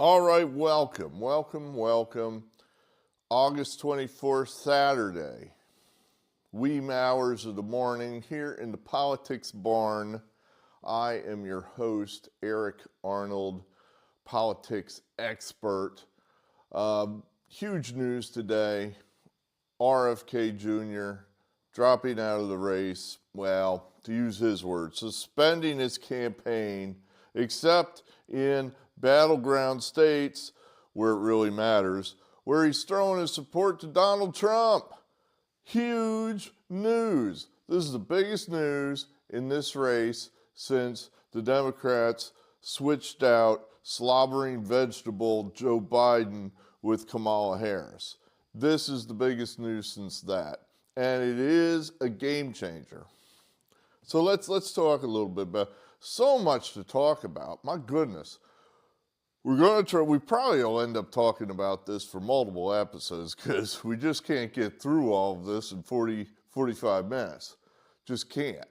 All right, welcome. August 24th, Saturday, wee hours of the morning here in the Politics Barn. I am your host, Eric Arnold, politics expert. Huge news today. RFK Jr. dropping out of the race. Well, to use his words, suspending his campaign, except in battleground states where it really matters, where he's throwing his support to Donald Trump. Huge news. This is the biggest news in this race since the Democrats switched out slobbering vegetable Joe Biden with Kamala Harris. This is the biggest news since that. And it is a game changer. So let's talk a little bit about so much to talk about. My goodness. We probably will end up talking about this for multiple episodes because we just can't get through all of this in 45 minutes. Just can't.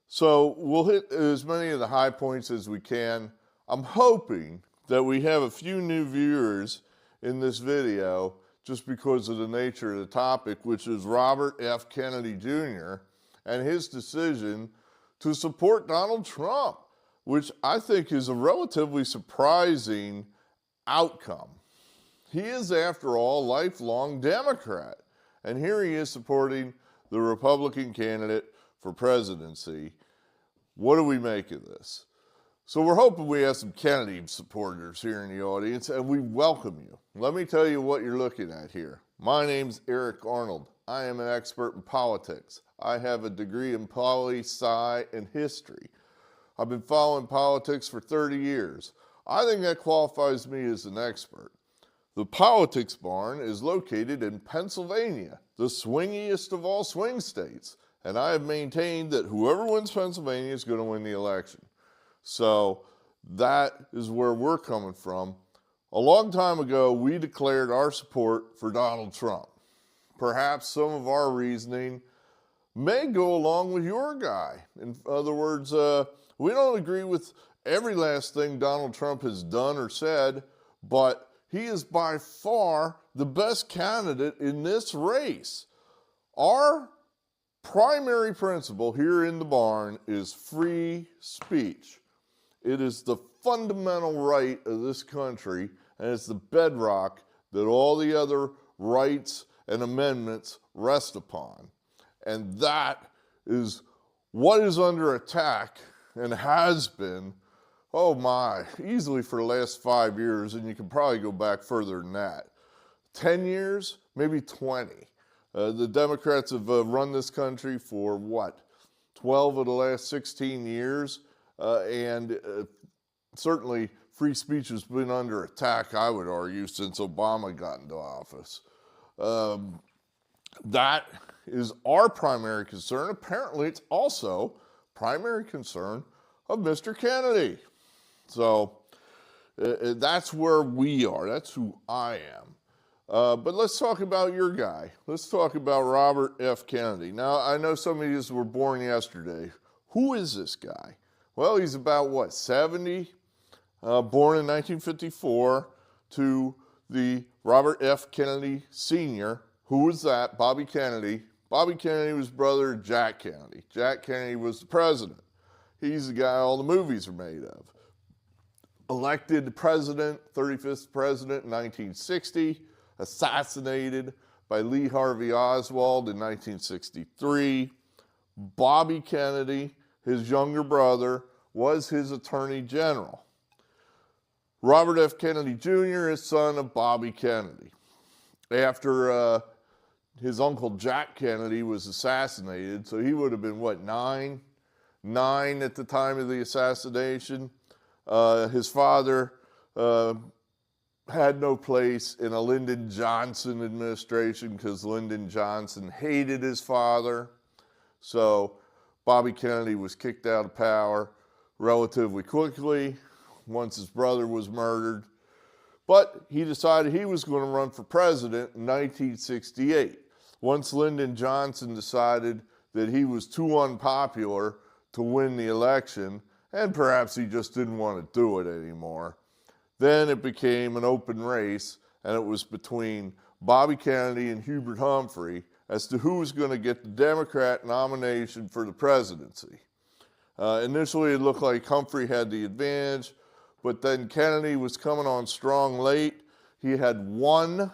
So we'll hit as many of the high points as we can. I'm hoping that we have a few new viewers in this video just because of the nature of the topic, which is Robert F. Kennedy Jr. and his decision to support Donald Trump, which I think is a relatively surprising outcome. He is, after all, a lifelong Democrat, and here he is supporting the Republican candidate for presidency. What do we make of this? So we're hoping we have some Kennedy supporters here in the audience, and we welcome you. Let me tell you what you're looking at here. My name's Eric Arnold. I am an expert in politics. I have a degree in poli-sci and history. I've been following politics for 30 years. I think that qualifies me as an expert. The Politics Barn is located in Pennsylvania, the swingiest of all swing states. And I have maintained that whoever wins Pennsylvania is going to win the election. So that is where we're coming from. A long time ago, we declared our support for Donald Trump. Perhaps some of our reasoning may go along with your guy. In other words, we don't agree with every last thing Donald Trump has done or said, but he is by far the best candidate in this race. Our primary principle here in the barn is free speech. It is the fundamental right of this country, and it's the bedrock that all the other rights and amendments rest upon. And that is what is under attack and has been, easily for the last 5 years, and you can probably go back further than that. 10 years, maybe 20. The Democrats have run this country for 12 of the last 16 years, and certainly free speech has been under attack, I would argue, since Obama got into office. That is our primary concern. Apparently, it's also primary concern of Mr. Kennedy. So that's where we are. That's who I am. But let's talk about your guy. Let's talk about Robert F. Kennedy. Now, I know some of you were born yesterday. Who is this guy? Well, he's about, 70? Born in 1954 to the Robert F. Kennedy Sr. Who was that? Bobby Kennedy. Bobby Kennedy was brother of Jack Kennedy. Jack Kennedy was the president. He's the guy all the movies are made of. Elected president, 35th president in 1960. Assassinated by Lee Harvey Oswald in 1963. Bobby Kennedy, his younger brother, was his attorney general. Robert F. Kennedy Jr. is son of Bobby Kennedy. After his uncle Jack Kennedy was assassinated, so he would have been, 9? 9 at the time of the assassination. His father had no place in a Lyndon Johnson administration because Lyndon Johnson hated his father. So Bobby Kennedy was kicked out of power relatively quickly once his brother was murdered. But he decided he was going to run for president in 1968. Once Lyndon Johnson decided that he was too unpopular to win the election, and perhaps he just didn't want to do it anymore, Then it became an open race, and it was between Bobby Kennedy and Hubert Humphrey as to who was going to get the Democrat nomination for the presidency. Initially, it looked like Humphrey had the advantage, but then Kennedy was coming on strong late. He had won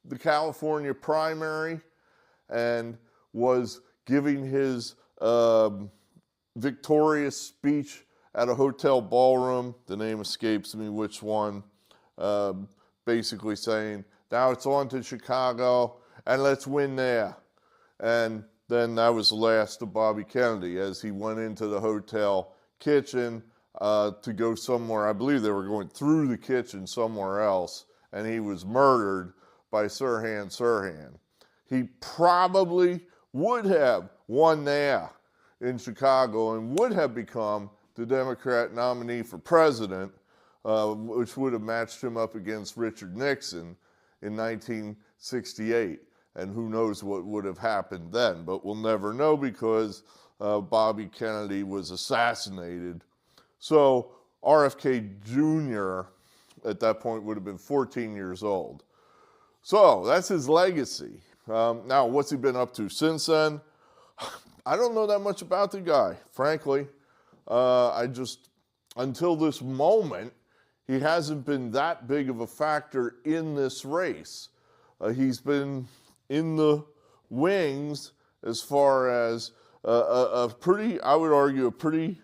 the California primary and was giving his victorious speech at a hotel ballroom. The name escapes me which one. Basically saying, now it's on to Chicago and let's win there. And then that was the last of Bobby Kennedy as he went into the hotel kitchen to go somewhere. I believe they were going through the kitchen somewhere else, and he was murdered by Sirhan Sirhan. He probably would have won there in Chicago and would have become the Democrat nominee for president, which would have matched him up against Richard Nixon in 1968. And who knows what would have happened then, but we'll never know because Bobby Kennedy was assassinated. So RFK Jr. at that point would have been 14 years old. So that's his legacy. Now, what's he been up to since then? I don't know that much about the guy, frankly. Until this moment, he hasn't been that big of a factor in this race. He's been in the wings as far as a pretty, I would argue, a pretty,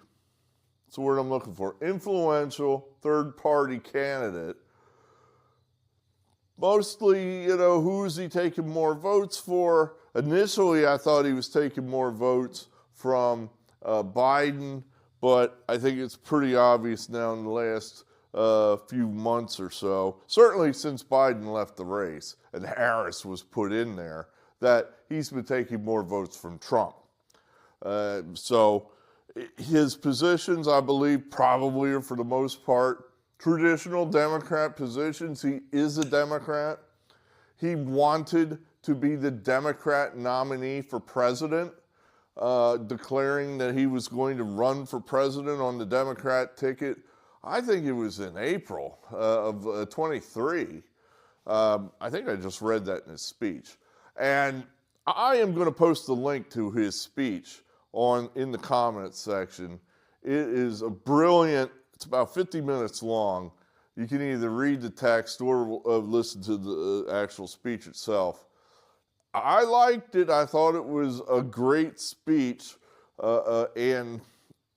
what's the word I'm looking for, influential third-party candidate. Mostly, who is he taking more votes for? Initially, I thought he was taking more votes from Biden, but I think it's pretty obvious now in the last few months or so, certainly since Biden left the race and Harris was put in there, that he's been taking more votes from Trump. So his positions, I believe, probably are for the most part traditional Democrat positions. He is a Democrat. He wanted to be the Democrat nominee for president, declaring that he was going to run for president on the Democrat ticket. I think it was in April of 23. I think I just read that in his speech. And I am going to post the link to his speech in the comments section. It is a brilliant, it's about 50 minutes long. You can either read the text or listen to the actual speech itself. I liked it. I thought it was a great speech and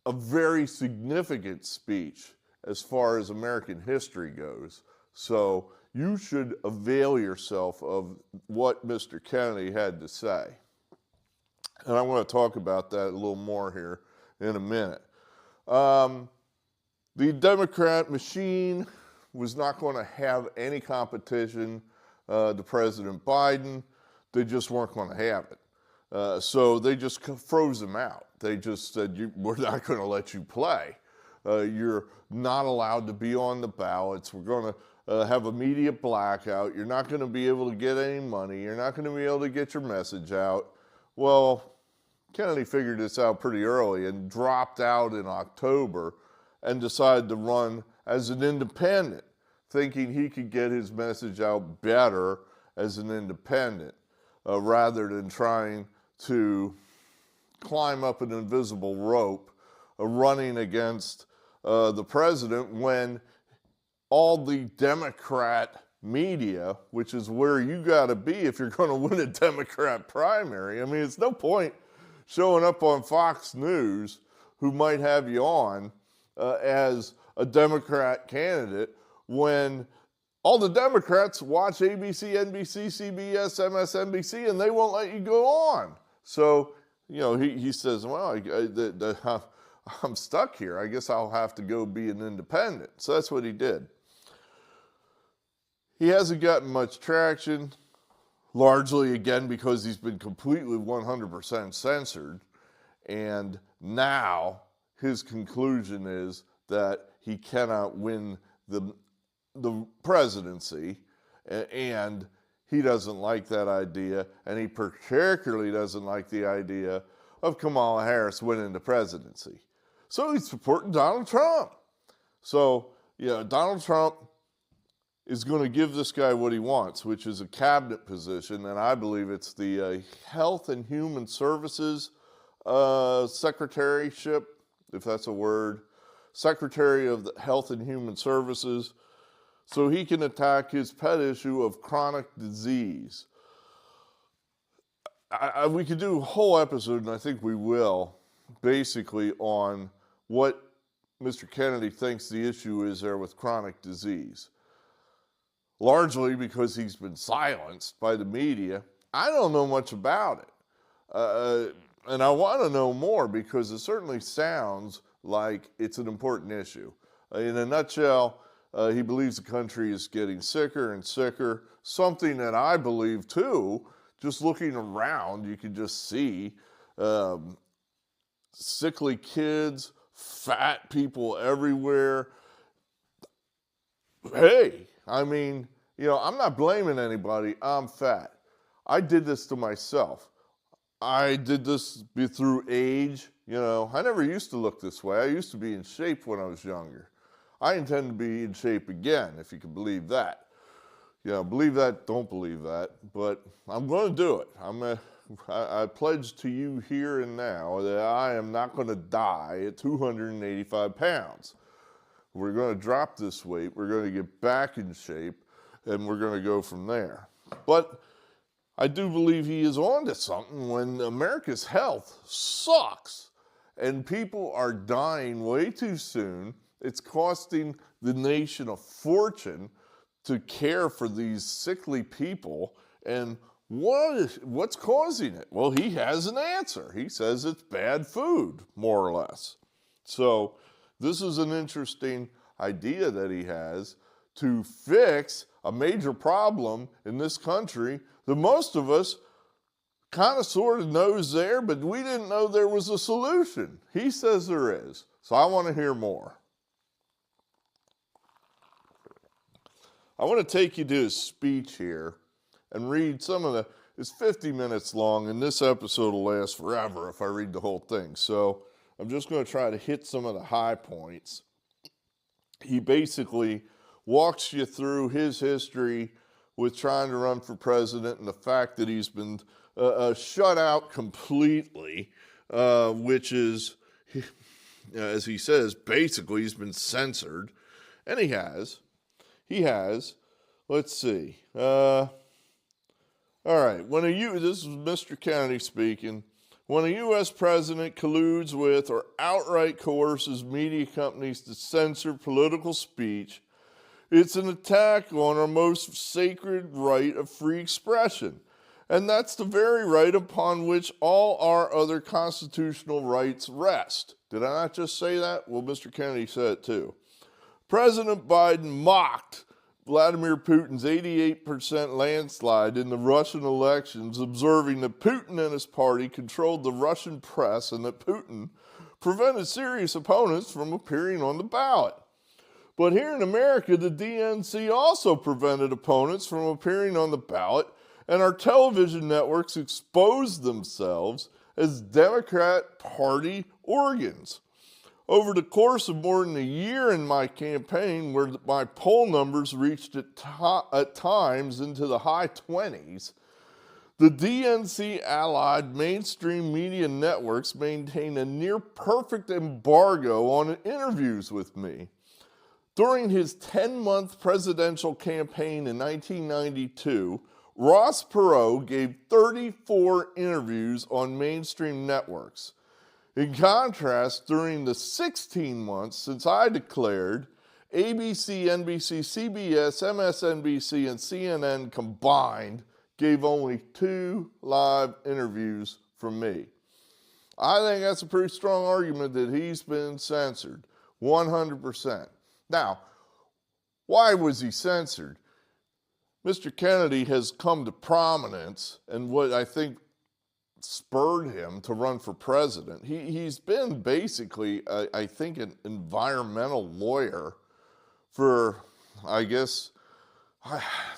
a very significant speech as far as American history goes. So you should avail yourself of what Mr. Kennedy had to say. And I want to talk about that a little more here in a minute. The Democrat machine was not going to have any competition to President Biden. They just weren't going to have it. So they just froze him out. They just said, we're not going to let you play. You're not allowed to be on the ballots. We're going to have a media blackout. You're not going to be able to get any money. You're not going to be able to get your message out. Well, Kennedy figured this out pretty early and dropped out in October and decided to run as an independent, thinking he could get his message out better as an independent rather than trying to climb up an invisible rope running against the president when all the Democrat media, which is where you got to be if you're going to win a Democrat primary. I mean, it's no point showing up on Fox News, who might have you on as a Democrat candidate, when all the Democrats watch ABC, NBC, CBS, MSNBC, and they won't let you go on. So, he says, well, I'm stuck here. I guess I'll have to go be an independent. So that's what he did. He hasn't gotten much traction, largely, again, because he's been completely 100% censored. And now his conclusion is that he cannot win the presidency, and he doesn't like that idea, and he particularly doesn't like the idea of Kamala Harris winning the presidency. So he's supporting Donald Trump. So Donald Trump is going to give this guy what he wants, which is a cabinet position, and I believe it's the Health and Human Services Secretaryship, if that's a word, Secretary of the Health and Human Services, so he can attack his pet issue of chronic disease. We could do a whole episode, and I think we will, basically on what Mr. Kennedy thinks the issue is there with chronic disease. Largely because he's been silenced by the media. I don't know much about it. And I want to know more because it certainly sounds like it's an important issue. In a nutshell, he believes the country is getting sicker and sicker, something that I believe too. Just looking around, you can just see sickly kids, fat people everywhere. Hey, I mean, I'm not blaming anybody. I'm fat. I did this to myself. I did this through age. I never used to look this way. I used to be in shape when I was younger. I intend to be in shape again, if you can believe that. Believe that, don't believe that, but I'm going to do it. I pledge to you here and now that I am not going to die at 285 pounds. We're going to drop this weight, we're going to get back in shape, and we're going to go from there. But I do believe he is on to something when America's health sucks and people are dying way too soon. It's costing the nation a fortune to care for these sickly people. And what's causing it? Well, he has an answer. He says it's bad food, more or less. So this is an interesting idea that he has to fix a major problem in this country that most of us kind of sort of knows there, but we didn't know there was a solution. He says there is. So I want to hear more. I want to take you to his speech here and read some of it's 50 minutes long, and this episode will last forever if I read the whole thing. So I'm just going to try to hit some of the high points. He basically walks you through his history with trying to run for president and the fact that he's been shut out completely, which is, as he says, basically he's been censored. And he has. Let's see. All right. This is Mr. Kennedy speaking. When a U.S. president colludes with or outright coerces media companies to censor political speech, it's an attack on our most sacred right of free expression. And that's the very right upon which all our other constitutional rights rest. Did I not just say that? Well, Mr. Kennedy said it too. President Biden mocked Vladimir Putin's 88% landslide in the Russian elections, observing that Putin and his party controlled the Russian press and that Putin prevented serious opponents from appearing on the ballot. But here in America, the DNC also prevented opponents from appearing on the ballot, and our television networks exposed themselves as Democrat Party organs. Over the course of more than a year in my campaign, where my poll numbers reached at times into the high 20s, the DNC-allied mainstream media networks maintained a near-perfect embargo on interviews with me. During his 10-month presidential campaign in 1992, Ross Perot gave 34 interviews on mainstream networks. In contrast, during the 16 months since I declared, ABC, NBC, CBS, MSNBC, and CNN combined gave only 2 live interviews from me. I think that's a pretty strong argument that he's been censored, 100%. Now, why was he censored? Mr. Kennedy has come to prominence, and what I think spurred him to run for president. He's been basically, I think, an environmental lawyer for, I guess,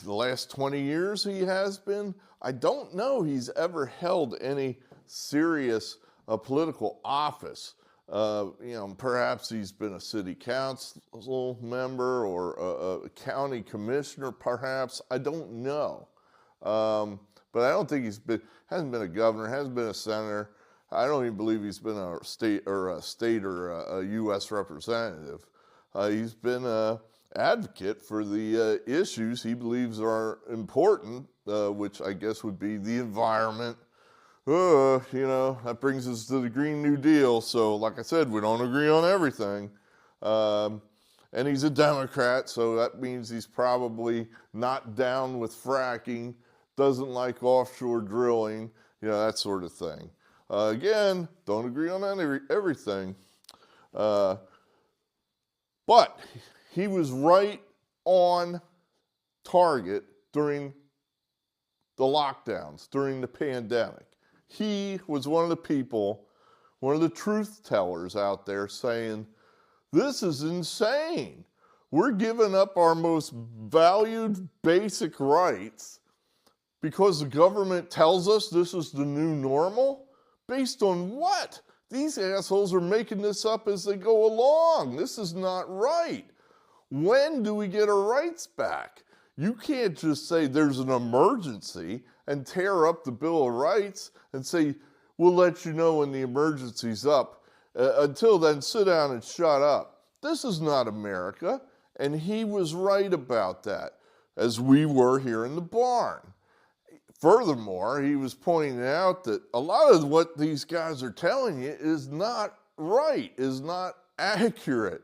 the last 20 years he has been. I don't know he's ever held any serious political office. Perhaps he's been a city council member or a county commissioner, perhaps. I don't know. But I don't think hasn't been a governor, hasn't been a senator. I don't even believe he's been a state or a U.S. representative. He's been an advocate for the issues he believes are important, which I guess would be the environment. That brings us to the Green New Deal. So, like I said, we don't agree on everything. And he's a Democrat, so that means he's probably not down with fracking, doesn't like offshore drilling, that sort of thing. Again, don't agree on everything. But he was right on target during the lockdowns, during the pandemic. He was one of the people, one of the truth tellers out there saying, this is insane. We're giving up our most valued basic rights because the government tells us this is the new normal? Based on what? These assholes are making this up as they go along. This is not right. When do we get our rights back? You can't just say there's an emergency and tear up the Bill of Rights and say, we'll let you know when the emergency's up. Until then, sit down and shut up. This is not America. And he was right about that, as we were here in the barn. Furthermore, he was pointing out that a lot of what these guys are telling you is not right, is not accurate,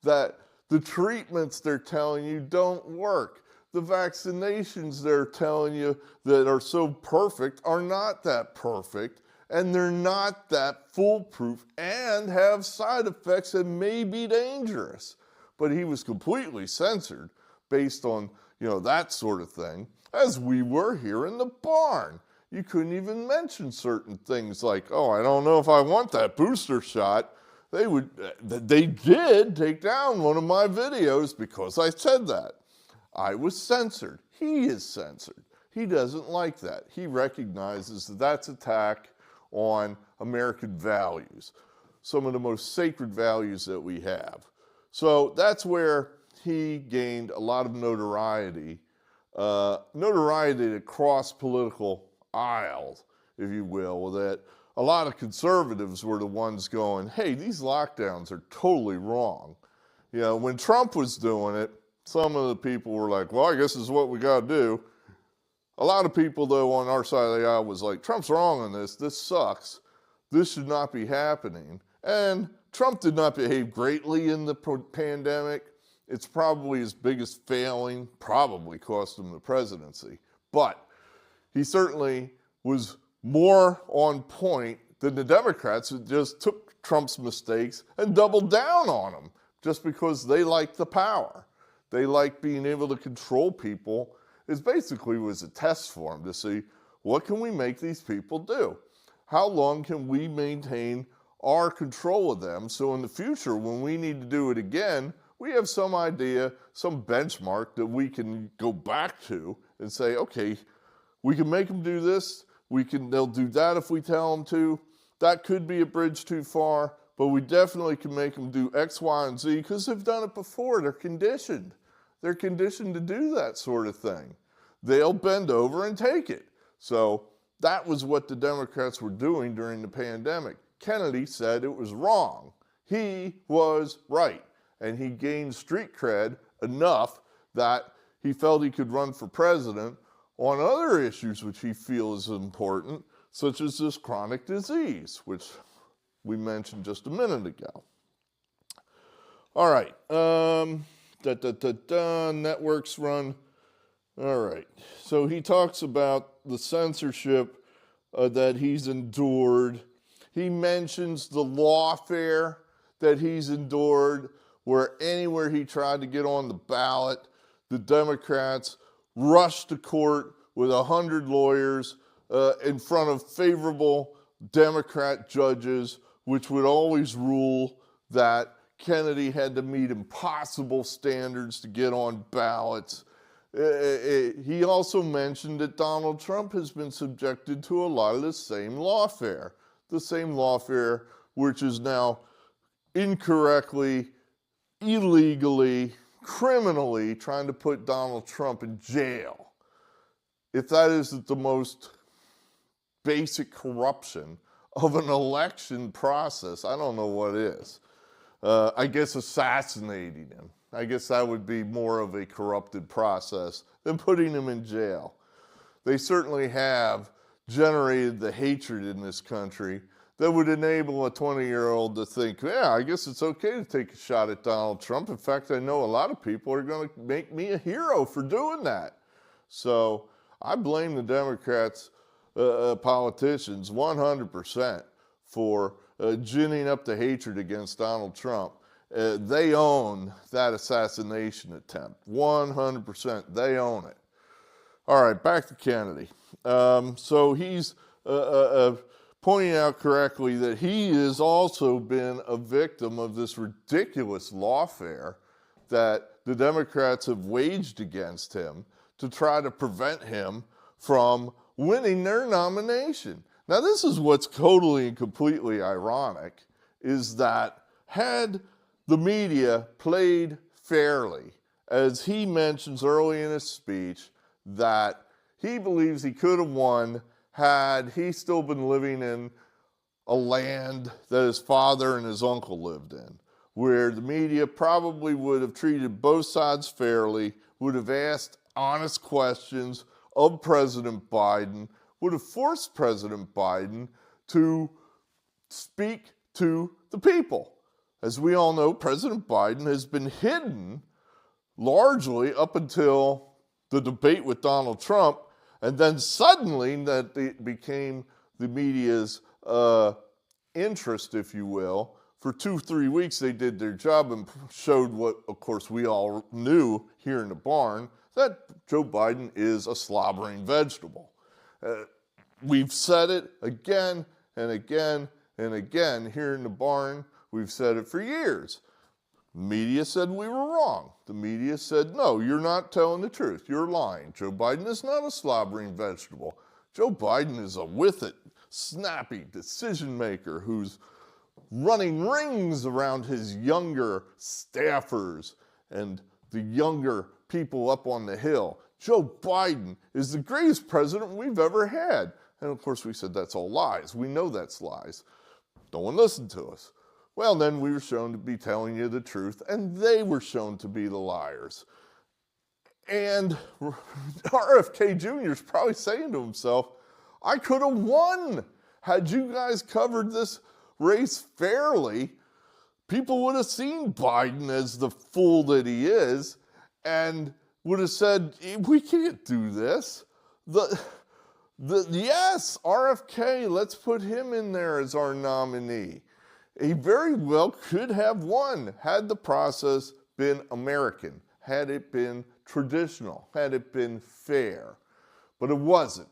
that the treatments they're telling you don't work. The vaccinations they're telling you that are so perfect are not that perfect, and they're not that foolproof and have side effects that may be dangerous. But he was completely censored based on, that sort of thing, as we were here in the barn. You couldn't even mention certain things like, I don't know if I want that booster shot. They did take down one of my videos because I said that. I was censored. He is censored. He doesn't like that. He recognizes that that's attack on American values, some of the most sacred values that we have. So that's where he gained a lot of notoriety across political aisles, if you will, that a lot of conservatives were the ones going, hey, these lockdowns are totally wrong. When Trump was doing it, some of the people were like, well, I guess this is what we got to do. A lot of people, though, on our side of the aisle was like, Trump's wrong on this. This sucks. This should not be happening. And Trump did not behave greatly in the pandemic. It's probably his biggest failing, probably cost him the presidency. But he certainly was more on point than the Democrats who just took Trump's mistakes and doubled down on them just because they like the power. They like being able to control people. It basically was a test for them to see, what can we make these people do? How long can we maintain our control of them so in the future when we need to do it again, we have some idea, some benchmark that we can go back to and say, okay, we can make them do this, they'll do that if we tell them to. That could be a bridge too far, but we definitely can make them do X, Y, and Z because they've done it before. They're conditioned. They're conditioned to do that sort of thing. They'll bend over and take it. So that was what the Democrats were doing during the pandemic. Kennedy said it was wrong. He was right. And he gained street cred enough that he felt he could run for president on other issues which he feels is important, such as this chronic disease, which we mentioned just a minute ago. All right. Networks run. All right. So he talks about the censorship that he's endured. He mentions the lawfare that he's endured, where anywhere he tried to get on the ballot, the Democrats rushed to court with 100 lawyers in front of favorable Democrat judges, which would always rule that Kennedy had to meet impossible standards to get on ballots. He also mentioned that Donald Trump has been subjected to a lot of the same lawfare which is now incorrectly, illegally, criminally trying to put Donald Trump in jail. If that isn't the most basic corruption of an election process, I don't know what is. I guess assassinating him. I guess that would be more of a corrupted process than putting him in jail. They certainly have generated the hatred in this country that would enable a 20-year-old to think, yeah, I guess it's okay to take a shot at Donald Trump. In fact, I know a lot of people are going to make me a hero for doing that. So I blame the Democrats, politicians, 100% for ginning up the hatred against Donald Trump. They own that assassination attempt. 100%. They own it. All right, back to Kennedy. So he's pointing out correctly that he has also been a victim of this ridiculous lawfare that the Democrats have waged against him to try to prevent him from winning their nomination. Now, this is what's totally and completely ironic, is that had the media played fairly, as he mentions early in his speech, that he believes he could have won had he still been living in a land that his father and his uncle lived in, where the media probably would have treated both sides fairly, would have asked honest questions of President Biden, would have forced President Biden to speak to the people. As we all know, President Biden has been hidden largely up until the debate with Donald Trump, and then suddenly that it became the media's interest, if you will. For 2-3 weeks they did their job and showed what, of course, we all knew here in the barn, that Joe Biden is a slobbering vegetable. We've said it again and again and again here in the barn. We've said it for years. The media said we were wrong. The media said, no, you're not telling the truth. You're lying. Joe Biden is not a slobbering vegetable. Joe Biden is a with-it, snappy decision maker who's running rings around his younger staffers and the younger people up on the Hill. Joe Biden is the greatest president we've ever had. And of course we said that's all lies. We know that's lies. No one listened to us. Well, then we were shown to be telling you the truth, and they were shown to be the liars. And RFK Jr. is probably saying to himself, I could have won. Had you guys covered this race fairly, people would have seen Biden as the fool that he is and would have said, we can't do this. Yes, RFK, let's put him in there as our nominee. He very well could have won had the process been American, had it been traditional, had it been fair. But it wasn't.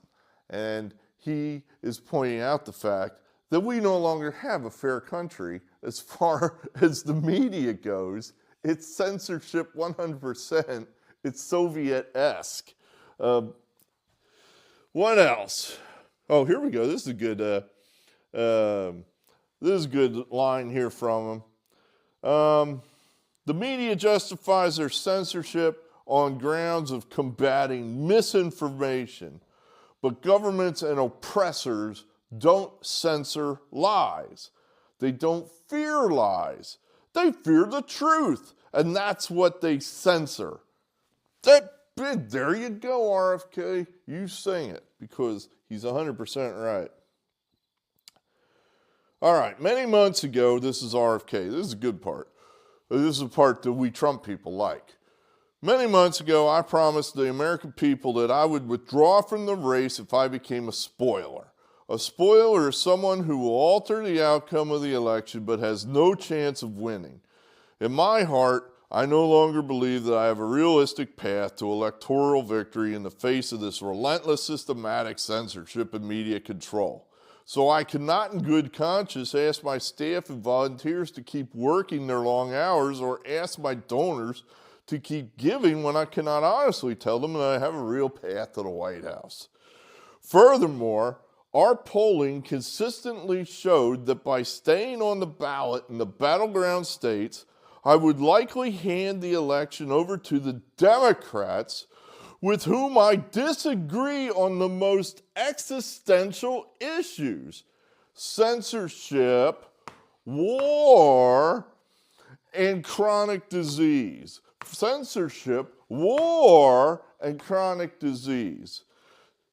And he is pointing out the fact that we no longer have a fair country as far as the media goes. It's censorship 100%. It's Soviet-esque. What else? Oh, here we go. This is a good line here from him. The media justifies their censorship on grounds of combating misinformation, but governments and oppressors don't censor lies. They don't fear lies. They fear the truth, and that's what they censor. There you go, RFK. You sing it, because he's 100% right. All right, many months ago, this is RFK. This is a good part. This is a part that we Trump people like. Many months ago, I promised the American people that I would withdraw from the race if I became a spoiler. A spoiler is someone who will alter the outcome of the election but has no chance of winning. In my heart, I no longer believe that I have a realistic path to electoral victory in the face of this relentless systematic censorship and media control. So I cannot in good conscience ask my staff and volunteers to keep working their long hours or ask my donors to keep giving when I cannot honestly tell them that I have a real path to the White House. Furthermore, Our polling consistently showed that by staying on the ballot in the battleground states, I would likely hand the election over to the Democrats, with whom I disagree on the most existential issues: censorship, war, and chronic disease. Censorship, war, and chronic disease.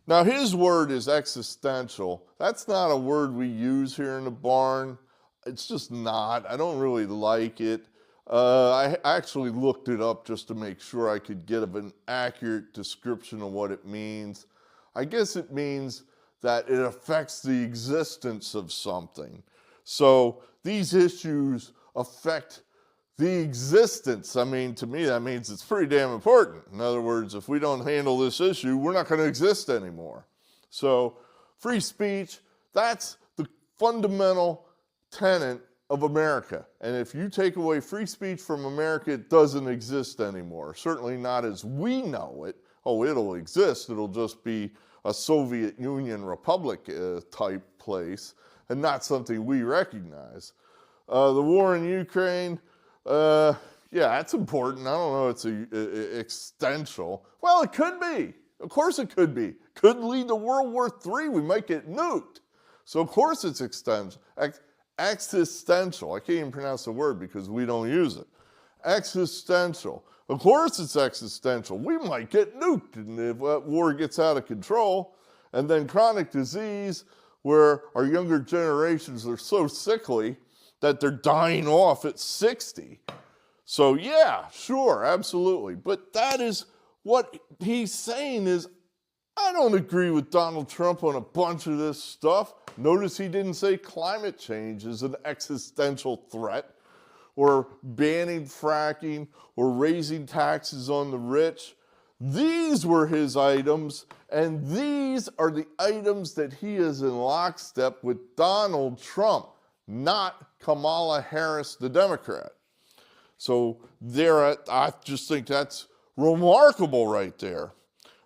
Now, his word is existential. That's not a word we use here in the barn. It's just not. I don't really like it. I actually looked it up just to make sure I could get an accurate description of what it means. I guess it means that it affects the existence of something. So these issues affect the existence. I mean, to me, that means it's pretty damn important. In other words, if we don't handle this issue, we're not going to exist anymore. So free speech, that's the fundamental tenet of America. And if you take away free speech from America, it doesn't exist anymore. Certainly not as we know it. Oh, it'll exist. It'll just be a Soviet Union republic type place and not something we recognize. The war in Ukraine, yeah, that's important. I don't know, it's existential. Well, it could be. Of course it could be. Could lead to World War III. We might get nuked. So of course it's existential. I can't even pronounce the word because we don't use it. Existential. Of course it's existential. We might get nuked if that war gets out of control. And then chronic disease, where our younger generations are so sickly that they're dying off at 60. So yeah, sure, absolutely. But that is what he's saying is, I don't agree with Donald Trump on a bunch of this stuff. Notice he didn't say climate change is an existential threat, or banning fracking, or raising taxes on the rich. These were his items, and these are the items that he is in lockstep with Donald Trump, not Kamala Harris, the Democrat. So there, I just think that's remarkable right there.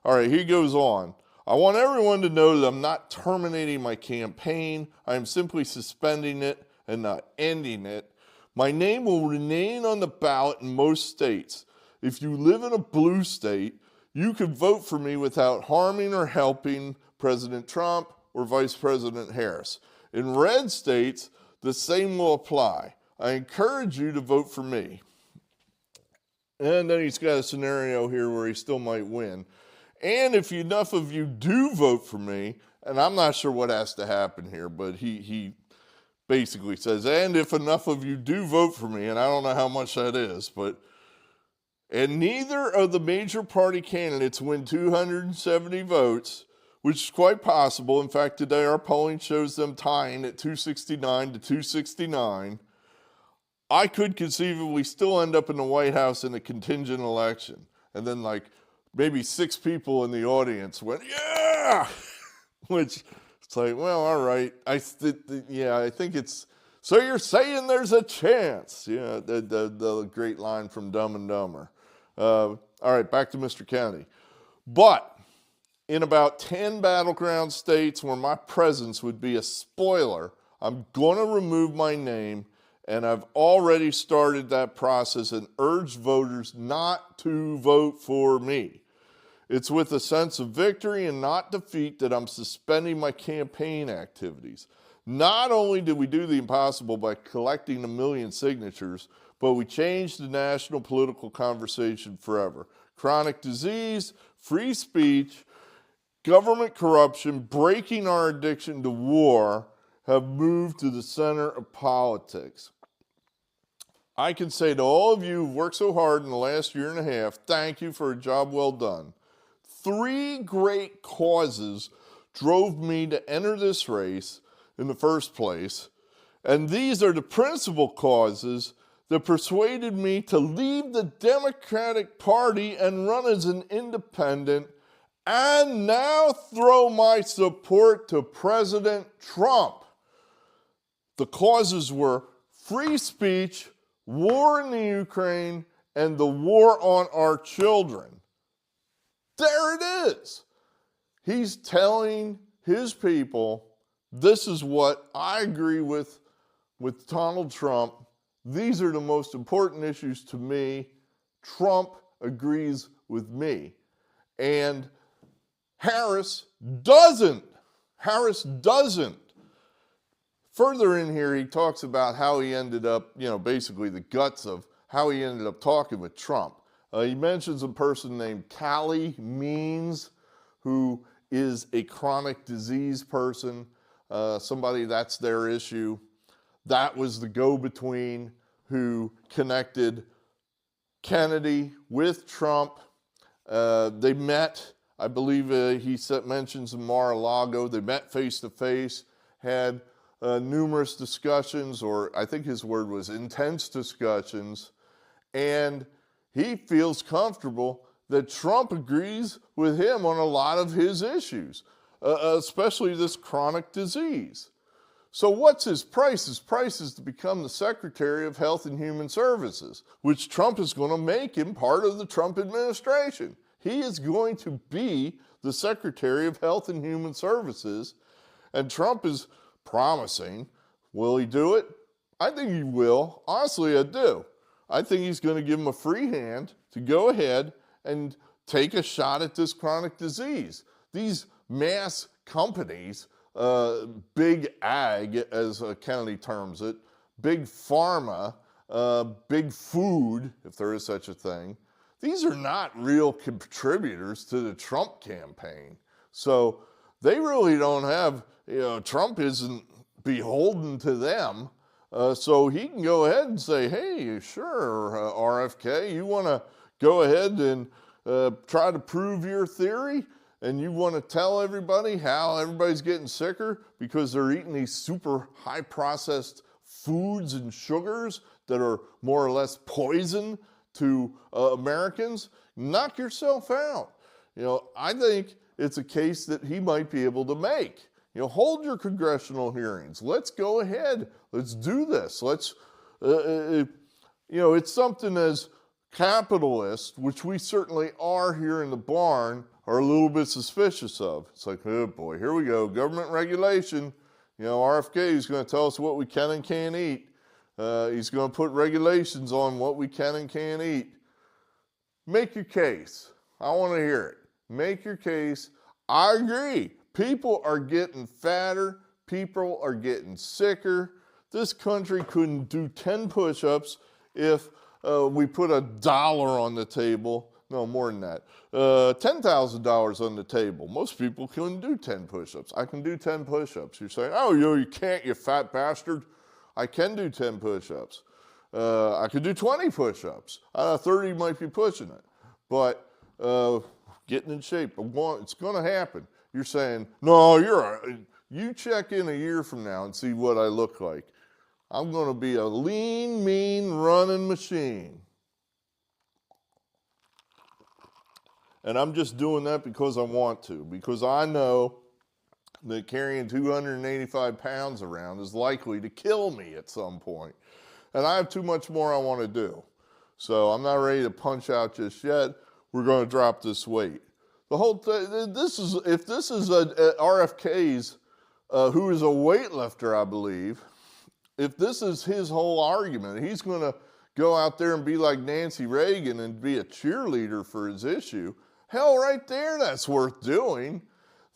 All right, he goes on. I want everyone to know that I'm not terminating my campaign. I am simply suspending it and not ending it. My name will remain on the ballot in most states. If you live in a blue state, you can vote for me without harming or helping President Trump or Vice President Harris. In red states, the same will apply. I encourage you to vote for me. And then he's got a scenario here where he still might win. And if enough of you do vote for me, and I'm not sure what has to happen here, but he basically says, and if enough of you do vote for me, and I don't know how much that is, but, and neither of the major party candidates win 270 votes, which is quite possible. In fact, today our polling shows them tying at 269 to 269. I could conceivably still end up in the White House in a contingent election. And then maybe 6 people in the audience went, yeah, which it's like, well, all right. I think it's, so you're saying there's a chance. Yeah, the great line from Dumb and Dumber. All right, back to Mr. Kennedy. But in about 10 battleground states where my presence would be a spoiler, I'm going to remove my name, and I've already started that process and urged voters not to vote for me. It's with a sense of victory and not defeat that I'm suspending my campaign activities. Not only did we do the impossible by collecting 1 million signatures, but we changed the national political conversation forever. Chronic disease, free speech, government corruption, breaking our addiction to war have moved to the center of politics. I can say to all of you who've worked so hard in the last year and a half, thank you for a job well done. 3 great causes drove me to enter this race in the first place, and these are the principal causes that persuaded me to leave the Democratic Party and run as an independent, and now throw my support to President Trump. The causes were free speech, war in the Ukraine, and the war on our children. There it is. He's telling his people, this is what I agree with Donald Trump. These are the most important issues to me. Trump agrees with me. And Harris doesn't. Harris doesn't. Further in here, he talks about how he ended up, basically the guts of how he ended up talking with Trump. He mentions a person named Callie Means, who is a chronic disease person, somebody that's their issue. That was the go-between who connected Kennedy with Trump. They met, I believe he mentions in Mar-a-Lago. They met face-to-face, had numerous discussions, or I think his word was intense discussions, and he feels comfortable that Trump agrees with him on a lot of his issues, especially this chronic disease. So what's his price? His price is to become the Secretary of Health and Human Services, which Trump is going to make him part of the Trump administration. He is going to be the Secretary of Health and Human Services, and Trump is promising. Will he do it? I think he will. Honestly, I do. I think he's going to give him a free hand to go ahead and take a shot at this chronic disease. These mass companies, big ag, as Kennedy terms it, big pharma, big food, if there is such a thing, these are not real contributors to the Trump campaign. So they really don't have, Trump isn't beholden to them. So he can go ahead and say, hey, sure, RFK, you want to go ahead and try to prove your theory? And you want to tell everybody how everybody's getting sicker because they're eating these super high processed foods and sugars that are more or less poison to Americans? Knock yourself out. I think it's a case that he might be able to make. Hold your congressional hearings. Let's go ahead. Let's do this. It's something as capitalists, which we certainly are here in the barn, are a little bit suspicious of. It's like, oh boy, here we go. Government regulation. RFK is going to tell us what we can and can't eat. He's going to put regulations on what we can and can't eat. Make your case. I want to hear it. Make your case. I agree. People are getting fatter. People are getting sicker. This country couldn't do 10 push-ups if we put $1 on the table. No, more than that. $10,000 on the table. Most people couldn't do 10 push-ups. I can do 10 push-ups. You're saying, oh, you can't, you fat bastard. I can do 10 push-ups. I could do 20 push-ups. 30 might be pushing it. But getting in shape, it's going to happen. You're saying, no, you check in a year from now and see what I look like. I'm going to be a lean, mean, running machine. And I'm just doing that because I want to, because I know that carrying 285 pounds around is likely to kill me at some point. And I have too much more I want to do. So I'm not ready to punch out just yet. We're going to drop this weight. The whole thing, if this is RFK's, who is a weightlifter, I believe, if this is his whole argument, he's going to go out there and be like Nancy Reagan and be a cheerleader for his issue. Hell, right there, that's worth doing.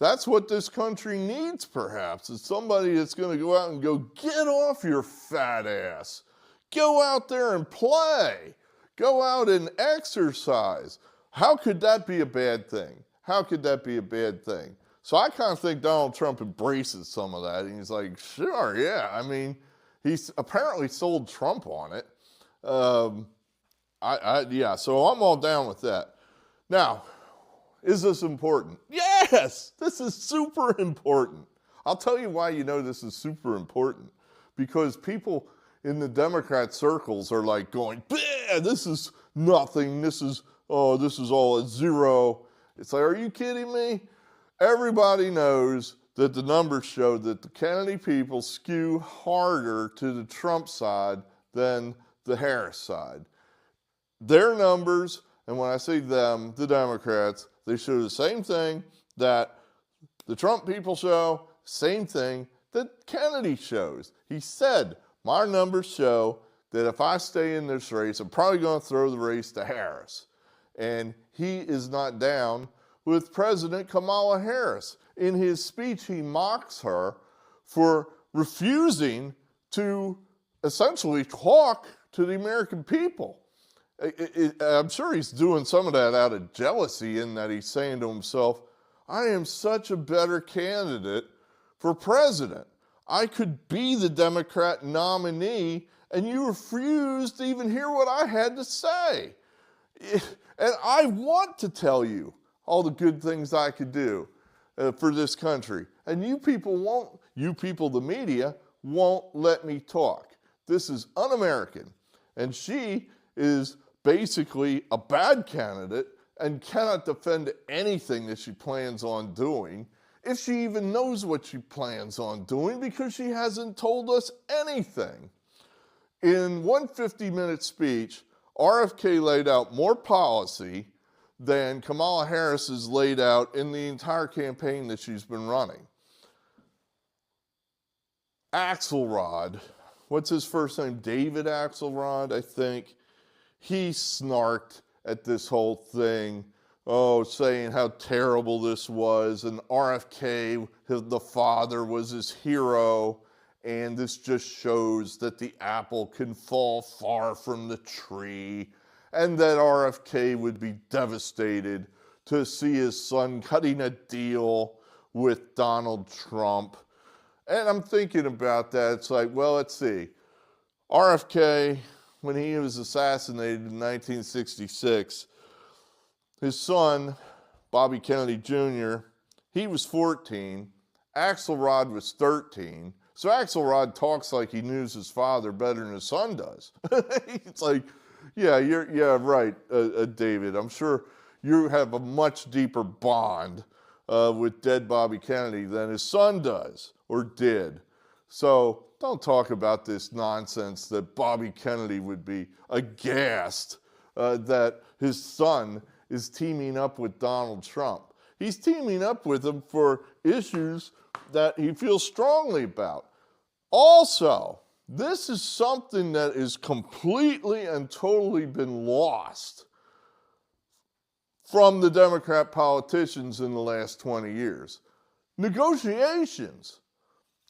That's what this country needs, perhaps. It's somebody that's going to go out and go, get off your fat ass. Go out there and play. Go out and exercise. How could that be a bad thing? How could that be a bad thing? So I kind of think Donald Trump embraces some of that. And he's like, sure, yeah. I mean, he's apparently sold Trump on it. Yeah, so I'm all down with that. Now, is this important? Yes, this is super important. I'll tell you why this is super important. Because people in the Democrat circles are like going, this is nothing. This is all a zero. It's like, are you kidding me? Everybody knows that the numbers show that the Kennedy people skew harder to the Trump side than the Harris side. Their numbers, and when I say them, the Democrats, they show the same thing, that The Trump people show, same thing that Kennedy shows. He said, my numbers show that if I stay in this race, I'm probably going to throw the race to Harris. And he is not down with President Kamala Harris. In his speech, he mocks her for refusing to essentially talk to the American people. I'm sure he's doing some of that out of jealousy, in that he's saying to himself, I am such a better candidate for president. I could be the Democrat nominee, and you refused to even hear what I had to say. And I want to tell you all the good things I could do for this country. And you people won't, you people, the media, won't let me talk. This is un-American. And she is basically a bad candidate and cannot defend anything that she plans on doing, if she even knows what she plans on doing, because she hasn't told us anything. In one 50-minute speech, RFK laid out more policy than Kamala Harris has laid out in the entire campaign that she's been running. Axelrod, what's his first name? David Axelrod, I think. He snarked at this whole thing, saying how terrible this was, and RFK, the father, was his hero, and this just shows that the apple can fall far from the tree, and that RFK would be devastated to see his son cutting a deal with Donald Trump. And I'm thinking about that. It's like, well, let's see. RFK, when he was assassinated in 1966, his son, Bobby Kennedy Jr., he was 14. Axelrod was 13. So Axelrod talks like he knew his father better than his son does. It's like, yeah, right, David. I'm sure you have a much deeper bond with dead Bobby Kennedy than his son does or did. So don't talk about this nonsense that Bobby Kennedy would be aghast that his son is teaming up with Donald Trump. He's teaming up with him for issues that he feels strongly about. Also, this is something that is completely and totally been lost from the Democrat politicians in the last 20 years. Negotiations,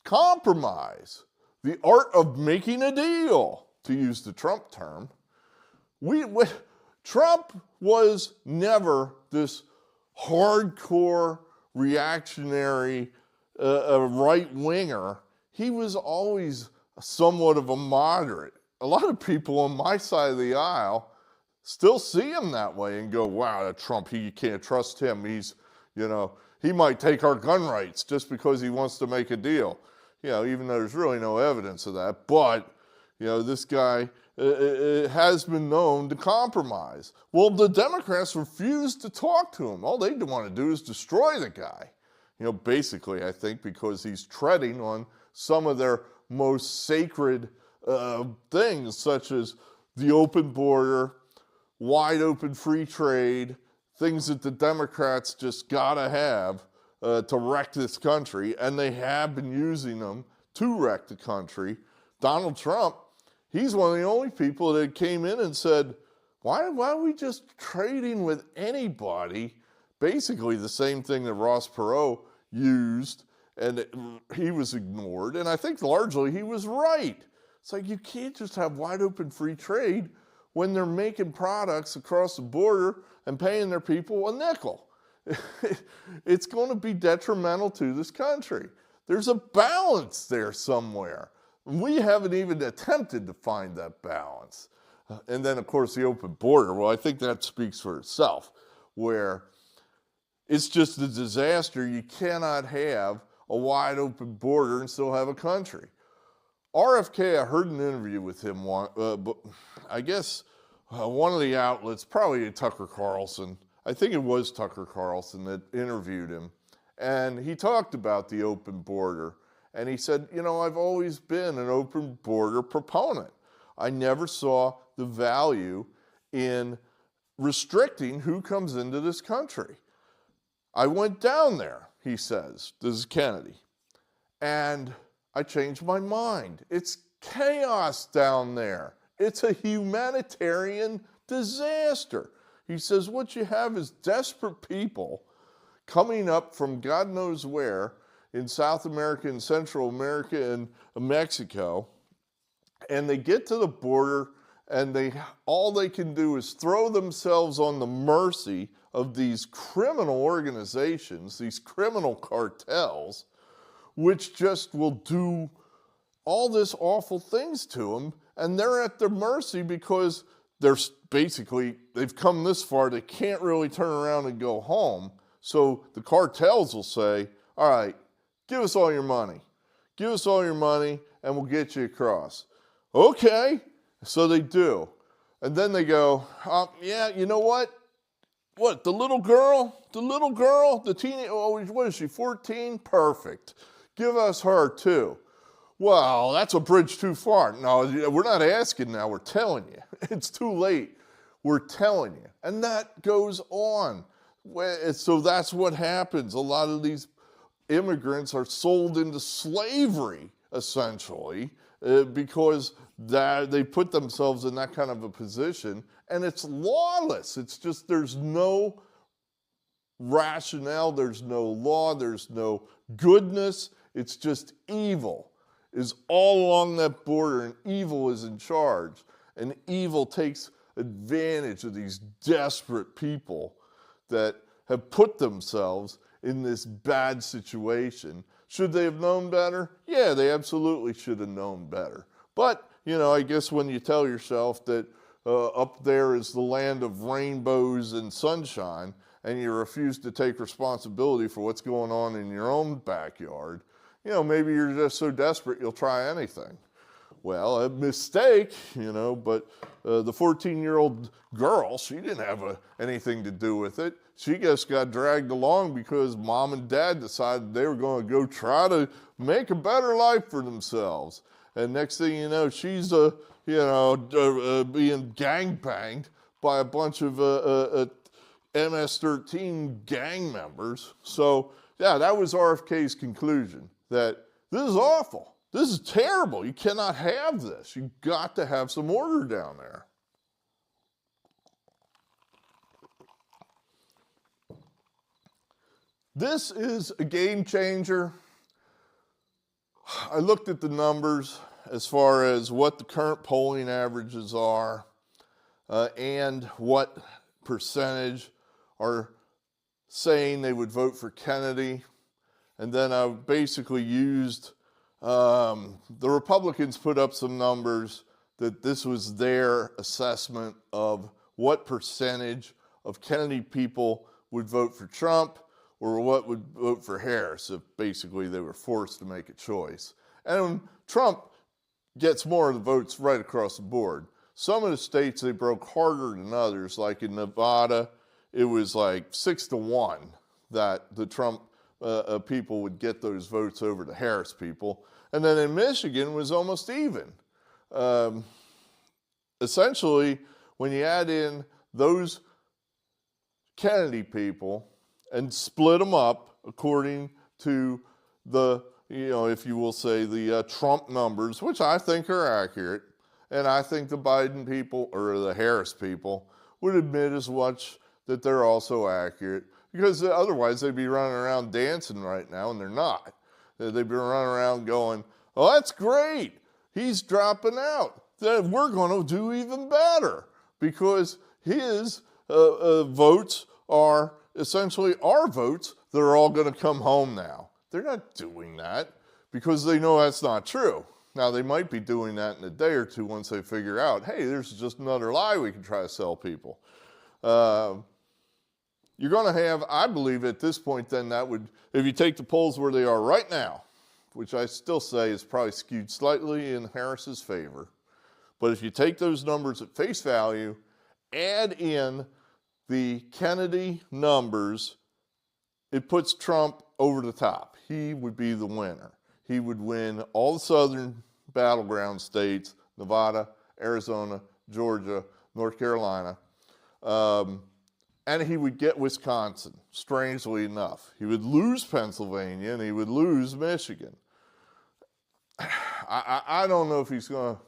compromise, the art of making a deal, to use the Trump term. Trump was never this hardcore, reactionary, right-winger. He was always somewhat of a moderate. A lot of people on my side of the aisle still see him that way and go, wow, that Trump, you can't trust him. He's, he might take our gun rights just because he wants to make a deal. Even though there's really no evidence of that. But, this guy has been known to compromise. Well, the Democrats refused to talk to him. All they want to do is destroy the guy. Basically, I think because he's treading on some of their most sacred things, such as the open border, wide open free trade, things that the Democrats just gotta have to wreck this country, and they have been using them to wreck the country. Donald Trump, he's one of the only people that came in and said, why are we just trading with anybody? Basically the same thing that Ross Perot used, and he was ignored, and I think largely he was right. It's like, you can't just have wide open free trade when they're making products across the border and paying their people a nickel. It's going to be detrimental to this country. There's a balance there somewhere. We haven't even attempted to find that balance. And then, of course, the open border. Well, I think that speaks for itself, where it's just a disaster. You cannot have a wide open border and still have a country. RFK, I heard an interview with him, but I guess one of the outlets, probably Tucker Carlson, I think it was Tucker Carlson that interviewed him, and he talked about the open border, and he said, I've always been an open border proponent. I never saw the value in restricting who comes into this country. I went down there. he says. This is Kennedy. And I changed my mind. It's chaos down there. It's a humanitarian disaster. He says what you have is desperate people coming up from God knows where in South America and Central America and Mexico, and they get to the border and all they can do is throw themselves on the mercy of these criminal organizations, these criminal cartels, which just will do all this awful things to them, and they're at their mercy because they've come this far, they can't really turn around and go home. So the cartels will say, all right, give us all your money. Give us all your money and we'll get you across. Okay, so they do. And then they go, yeah, you know what? What, the little girl, the teenage, what is she, 14? Perfect. Give us her too. Well, that's a bridge too far. No, we're not asking now, we're telling you. It's too late. We're telling you. And that goes on. So that's what happens. A lot of these immigrants are sold into slavery, essentially, because they put themselves in that kind of a position, and it's lawless. It's just there's no rationale, there's no law, there's no goodness. It's just evil is all along that border, and evil is in charge. And evil takes advantage of these desperate people that have put themselves in this bad situation. Should they have known better? Yeah, they absolutely should have known better. But, I guess when you tell yourself that up there is the land of rainbows and sunshine, and you refuse to take responsibility for what's going on in your own backyard, maybe you're just so desperate you'll try anything. Well, a mistake, but the 14-year-old girl, she didn't have anything to do with it. She just got dragged along because mom and dad decided they were going to go try to make a better life for themselves. And next thing you know, she's, being gangbanged by a bunch of MS-13 gang members. So, yeah, that was RFK's conclusion, that this is awful. This is terrible. You cannot have this. You've got to have some order down there. This is a game changer. I looked at the numbers as far as what the current polling averages are and what percentage are saying they would vote for Kennedy. And then I basically used the Republicans put up some numbers that this was their assessment of what percentage of Kennedy people would vote for Trump or what would vote for Harris if basically they were forced to make a choice. And Trump gets more of the votes right across the board. Some of the states, they broke harder than others. Like in Nevada, it was like 6-1 that the Trump people would get those votes over the Harris people. And then in Michigan, it was almost even. Essentially, when you add in those Kennedy people and split them up according to the, if you will say, the Trump numbers, which I think are accurate, and I think the Biden people, or the Harris people, would admit as much that they're also accurate, because otherwise they'd be running around dancing right now, and they're not. They'd be running around going, oh, that's great, he's dropping out. Then we're going to do even better, because his votes are essentially our votes that are all going to come home now. They're not doing that because they know that's not true. Now, they might be doing that in a day or two once they figure out, hey, there's just another lie we can try to sell people. You're going to have, I believe at this point then, that would, if you take the polls where they are right now, which I still say is probably skewed slightly in Harris's favor, but if you take those numbers at face value, add in the Kennedy numbers, it puts Trump over the top. He would be the winner. He would win all the southern battleground states, Nevada, Arizona, Georgia, North Carolina. and he would get Wisconsin, strangely enough. He would lose Pennsylvania, and he would lose Michigan. I don't know if he's going to...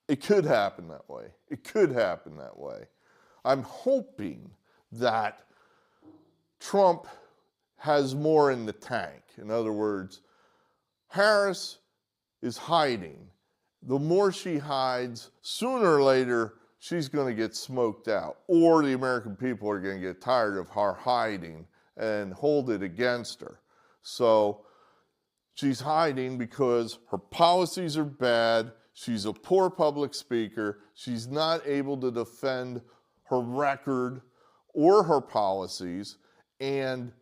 It could happen that way. It could happen that way. I'm hoping that Trump has more in the tank. In other words, Harris is hiding. The more she hides, sooner or later, she's going to get smoked out. Or the American people are going to get tired of her hiding and hold it against her. So she's hiding because her policies are bad. She's a poor public speaker. She's not able to defend her record or her policies. And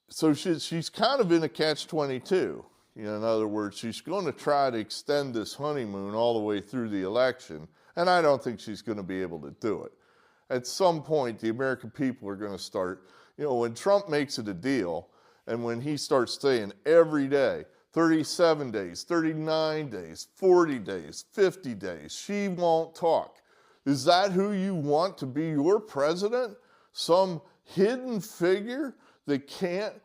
so she's kind of in a catch-22. In other words, she's going to try to extend this honeymoon all the way through the election, and I don't think she's going to be able to do it. At some point, the American people are going to start, when Trump makes it a deal, and when he starts saying every day, 37 days, 39 days, 40 days, 50 days, she won't talk. Is that who you want to be your president? Some hidden figure that can't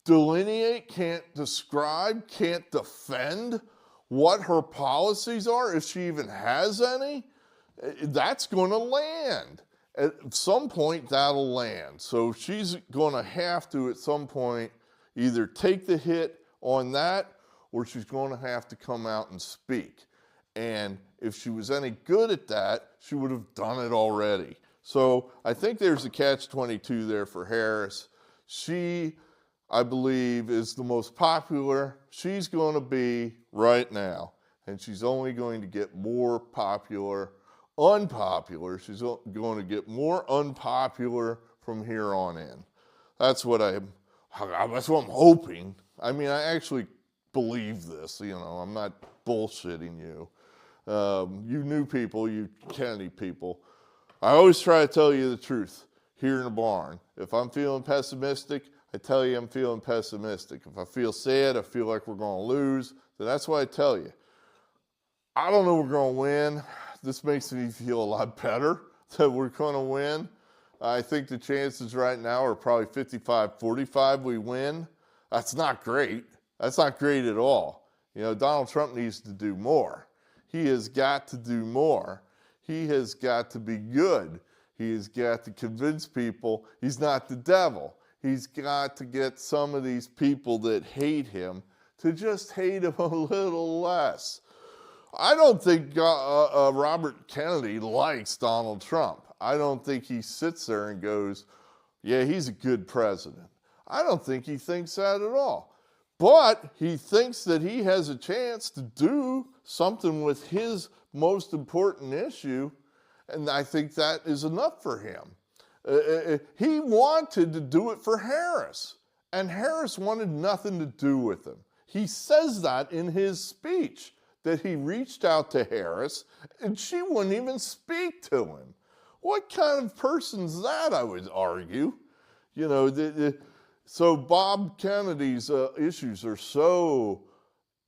delineate, can't describe, can't defend what her policies are, if she even has any? That's going to land. At some point, that'll land. So she's going to have to, at some point, either take the hit on that, or she's going to have to come out and speak. And if she was any good at that, she would have done it already. So I think there's a catch-22 there for Harris. She, I believe, is the most popular she's going to be right now. And she's only going to get more unpopular. She's going to get more unpopular from here on in. That's what I'm hoping. I mean, I actually believe this, I'm not bullshitting you. You new people, you Kennedy people, I always try to tell you the truth here in the barn. If I'm feeling pessimistic, I tell you I'm feeling pessimistic. If I feel sad, I feel like we're going to lose, then that's what I tell you. I don't know we're going to win. This makes me feel a lot better that we're going to win. I think the chances right now are probably 55-45 we win. That's not great. That's not great at all. Donald Trump needs to do more. He has got to do more. He has got to be good. He has got to convince people he's not the devil. He's got to get some of these people that hate him to just hate him a little less. I don't think Robert Kennedy likes Donald Trump. I don't think he sits there and goes, yeah, he's a good president. I don't think he thinks that at all. But he thinks that he has a chance to do something with his most important issue, and I think that is enough for him. He wanted to do it for Harris, and Harris wanted nothing to do with him. He says that in his speech, that he reached out to Harris, and she wouldn't even speak to him. What kind of person's that, I would argue? So Bob Kennedy's issues are so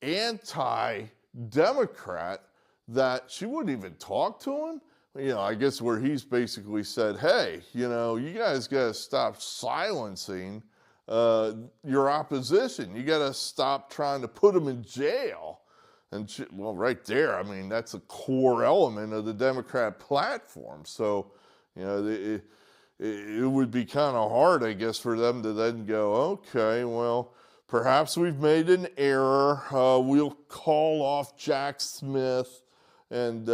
anti-Democrat that she wouldn't even talk to him. I guess where he's basically said, hey, you guys got to stop silencing your opposition. You got to stop trying to put them in jail. And right there, I mean, that's a core element of the Democrat platform. So, it would be kind of hard, I guess, for them to then go, okay, well, perhaps we've made an error. We'll call off Jack Smith and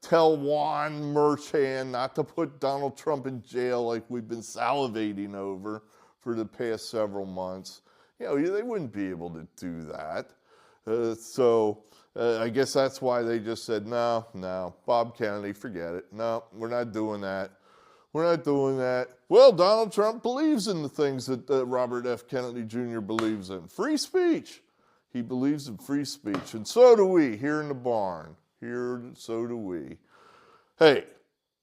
tell Juan Merchan not to put Donald Trump in jail like we've been salivating over for the past several months. They wouldn't be able to do that. So I guess that's why they just said, no, Bob Kennedy, forget it. No, we're not doing that. We're not doing that. Well, Donald Trump believes in the things that Robert F. Kennedy Jr. believes in. Free speech. He believes in free speech. And so do we here in the barn. So do we. Hey,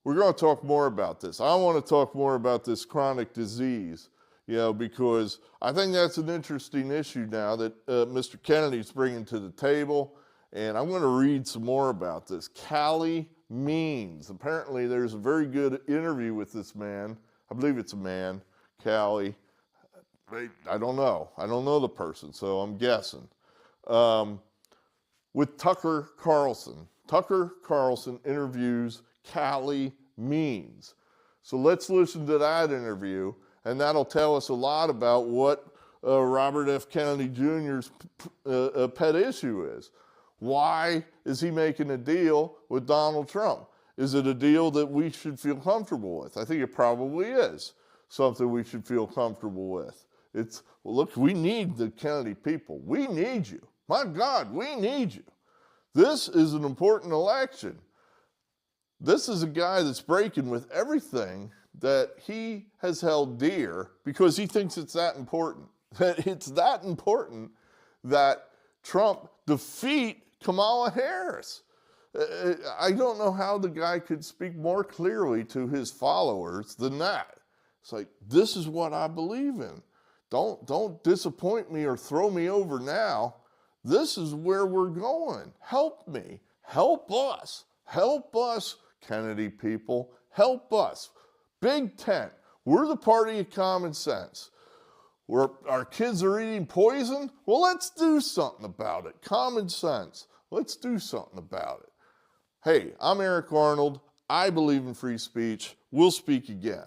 we're going to talk more about this. I want to talk more about this chronic disease, because I think that's an interesting issue now that Mr. Kennedy's bringing to the table. And I'm going to read some more about this. Cali Means. Apparently there's a very good interview with this man. I believe it's a man, Cali. I don't know. I don't know the person, so I'm guessing. With Tucker Carlson. Tucker Carlson interviews Cali Means. So let's listen to that interview, and that'll tell us a lot about what Robert F. Kennedy Jr.'s pet issue is. Why is he making a deal with Donald Trump? Is it a deal that we should feel comfortable with? I think it probably is something we should feel comfortable with. It's, well, look, we need the Kennedy people. We need you. My God, we need you. This is an important election. This is a guy that's breaking with everything that he has held dear because he thinks it's that important. That it's that important that Trump defeat Kamala Harris. I don't know how the guy could speak more clearly to his followers than that. It's like, this is what I believe in. Don't disappoint me or throw me over now. This is where we're going. Help me. Help us. Help us, Kennedy people. Help us. Big tent. We're the party of common sense. Our kids are eating poison? Well, let's do something about it. Common sense. Let's do something about it. Hey, I'm Eric Arnold. I believe in free speech. We'll speak again.